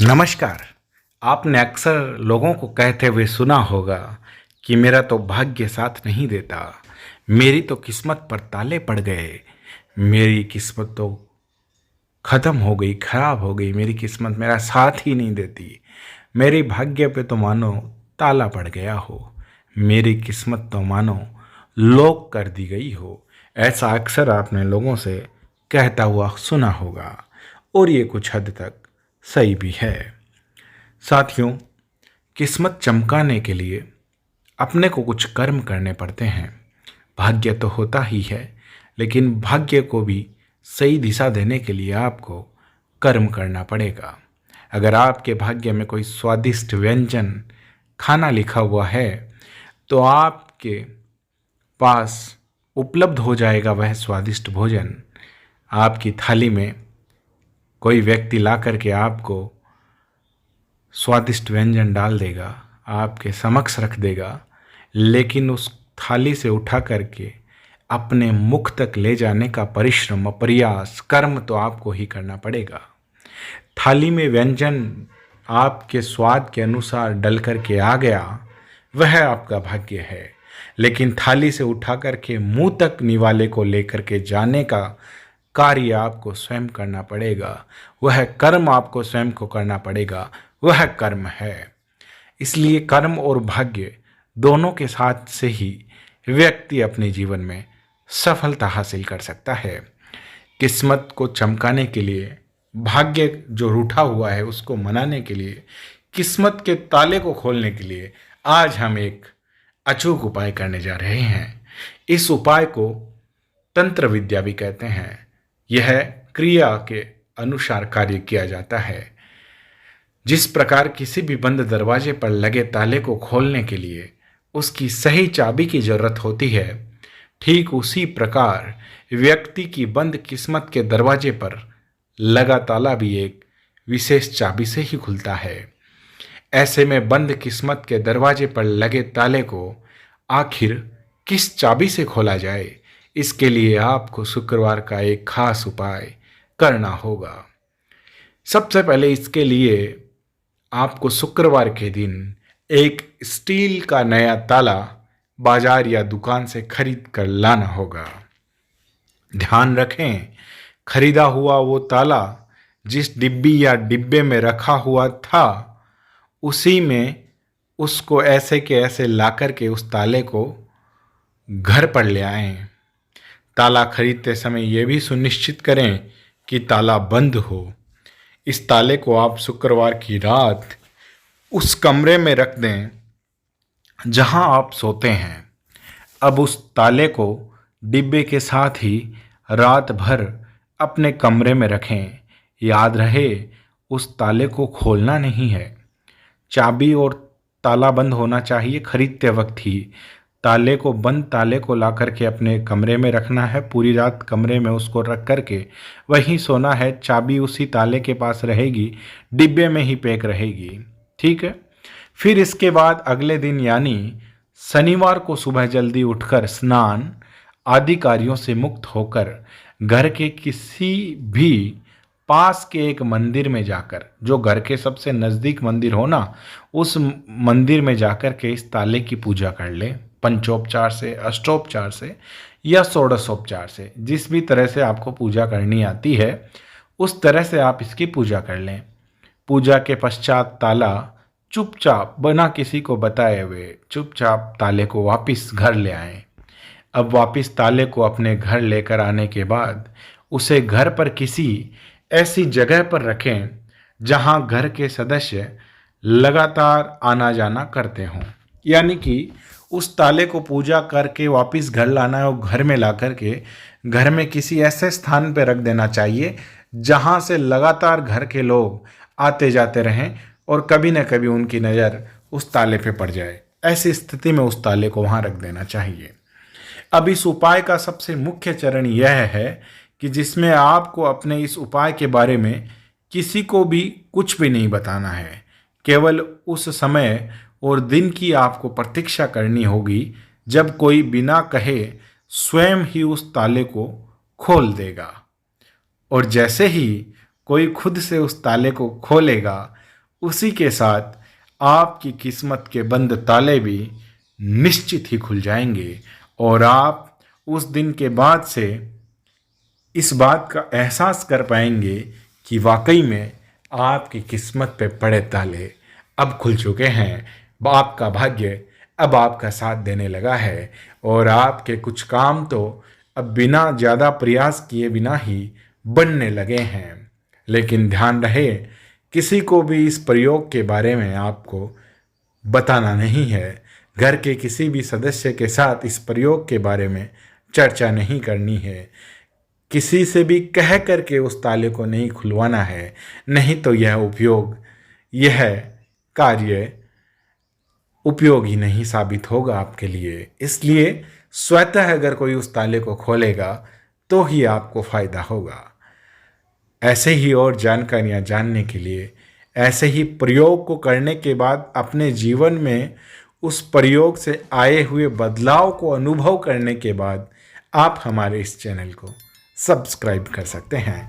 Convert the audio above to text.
नमस्कार। आपने अक्सर लोगों को कहते हुए सुना होगा कि मेरा तो भाग्य साथ नहीं देता, मेरी तो किस्मत पर ताले पड़ गए, मेरी किस्मत तो ख़त्म हो गई, खराब हो गई, मेरी किस्मत मेरा साथ ही नहीं देती, मेरी भाग्य पे तो मानो ताला पड़ गया हो, मेरी किस्मत तो मानो लॉक कर दी गई हो। ऐसा अक्सर आपने लोगों से कहता हुआ सुना होगा और ये कुछ हद तक सही भी है। साथियों, किस्मत चमकाने के लिए अपने को कुछ कर्म करने पड़ते हैं। भाग्य तो होता ही है, लेकिन भाग्य को भी सही दिशा देने के लिए आपको कर्म करना पड़ेगा। अगर आपके भाग्य में कोई स्वादिष्ट व्यंजन खाना लिखा हुआ है तो आपके पास उपलब्ध हो जाएगा वह स्वादिष्ट भोजन। आपकी थाली में कोई व्यक्ति ला करके आपको स्वादिष्ट व्यंजन डाल देगा, आपके समक्ष रख देगा, लेकिन उस थाली से उठा करके अपने मुख तक ले जाने का परिश्रम, प्रयास, कर्म तो आपको ही करना पड़ेगा। थाली में व्यंजन आपके स्वाद के अनुसार डल करके आ गया, वह आपका भाग्य है, लेकिन थाली से उठा करके मुंह तक निवाले को लेकर के जाने का कार्य आपको स्वयं करना पड़ेगा। वह कर्म आपको स्वयं को करना पड़ेगा, वह कर्म है। इसलिए कर्म और भाग्य दोनों के साथ से ही व्यक्ति अपने जीवन में सफलता हासिल कर सकता है। किस्मत को चमकाने के लिए, भाग्य जो रूठा हुआ है उसको मनाने के लिए, किस्मत के ताले को खोलने के लिए आज हम एक अचूक उपाय करने जा रहे हैं। इस उपाय को तंत्र विद्या भी कहते हैं। यह क्रिया के अनुसार कार्य किया जाता है। जिस प्रकार किसी भी बंद दरवाजे पर लगे ताले को खोलने के लिए उसकी सही चाबी की जरूरत होती है, ठीक उसी प्रकार व्यक्ति की बंद किस्मत के दरवाजे पर लगा ताला भी एक विशेष चाबी से ही खुलता है। ऐसे में बंद किस्मत के दरवाजे पर लगे ताले को आखिर किस चाबी से खोला जाए, इसके लिए आपको शुक्रवार का एक खास उपाय करना होगा। सबसे पहले इसके लिए आपको शुक्रवार के दिन एक स्टील का नया ताला बाजार या दुकान से खरीद कर लाना होगा। ध्यान रखें, खरीदा हुआ वो ताला जिस डिब्बी या डिब्बे में रखा हुआ था उसी में उसको ऐसे के ऐसे लाकर के उस ताले को घर पर ले आएं। ताला खरीदते समय यह भी सुनिश्चित करें कि ताला बंद हो। इस ताले को आप शुक्रवार की रात उस कमरे में रख दें जहां आप सोते हैं। अब उस ताले को डिब्बे के साथ ही रात भर अपने कमरे में रखें। याद रहे, उस ताले को खोलना नहीं है। चाबी और ताला बंद होना चाहिए खरीदते वक्त ही। बंद ताले को ला करके अपने कमरे में रखना है। पूरी रात कमरे में उसको रख करके वहीं सोना है। चाबी उसी ताले के पास रहेगी, डिब्बे में ही पैक रहेगी। ठीक है। फिर इसके बाद अगले दिन यानी शनिवार को सुबह जल्दी उठकर स्नान आदि कार्यों से मुक्त होकर घर के किसी भी पास के एक मंदिर में जाकर, जो घर के सबसे नज़दीक मंदिर हो ना, उस मंदिर में जाकर के इस ताले की पूजा कर लें। पंचोपचार से, अष्टोपचार से या षोडशोपचार से, जिस भी तरह से आपको पूजा करनी आती है उस तरह से आप इसकी पूजा कर लें। पूजा के पश्चात ताला चुपचाप, बिना किसी को बताए हुए, चुपचाप ताले को वापस घर ले आएं। अब वापस ताले को अपने घर लेकर आने के बाद उसे घर पर किसी ऐसी जगह पर रखें जहां घर के सदस्य लगातार आना जाना करते हों। यानी कि उस ताले को पूजा करके वापस घर लाना है और घर में ला करके घर में किसी ऐसे स्थान पर रख देना चाहिए जहां से लगातार घर के लोग आते जाते रहें और कभी न कभी उनकी नज़र उस ताले पे पड़ जाए। ऐसी स्थिति में उस ताले को वहां रख देना चाहिए। अब इस उपाय का सबसे मुख्य चरण यह है कि जिसमें आपको अपने इस उपाय के बारे में किसी को भी कुछ भी नहीं बताना है। केवल उस समय और दिन की आपको प्रतीक्षा करनी होगी जब कोई बिना कहे स्वयं ही उस ताले को खोल देगा। और जैसे ही कोई खुद से उस ताले को खोलेगा, उसी के साथ आपकी किस्मत के बंद ताले भी निश्चित ही खुल जाएंगे और आप उस दिन के बाद से इस बात का एहसास कर पाएंगे कि वाकई में आपकी किस्मत पे पड़े ताले अब खुल चुके हैं। आपका भाग्य अब आपका साथ देने लगा है और आपके कुछ काम तो अब बिना ज़्यादा प्रयास किए बिना ही बनने लगे हैं। लेकिन ध्यान रहे, किसी को भी इस प्रयोग के बारे में आपको बताना नहीं है। घर के किसी भी सदस्य के साथ इस प्रयोग के बारे में चर्चा नहीं करनी है। किसी से भी कह करके उस ताले को नहीं खुलवाना है, नहीं तो यह कार्य उपयोगी नहीं साबित होगा आपके लिए। इसलिए स्वतः अगर कोई उस ताले को खोलेगा तो ही आपको फ़ायदा होगा। ऐसे ही और जानकारियाँ जानने के लिए, ऐसे ही प्रयोग को करने के बाद अपने जीवन में उस प्रयोग से आए हुए बदलाव को अनुभव करने के बाद आप हमारे इस चैनल को सब्सक्राइब कर सकते हैं।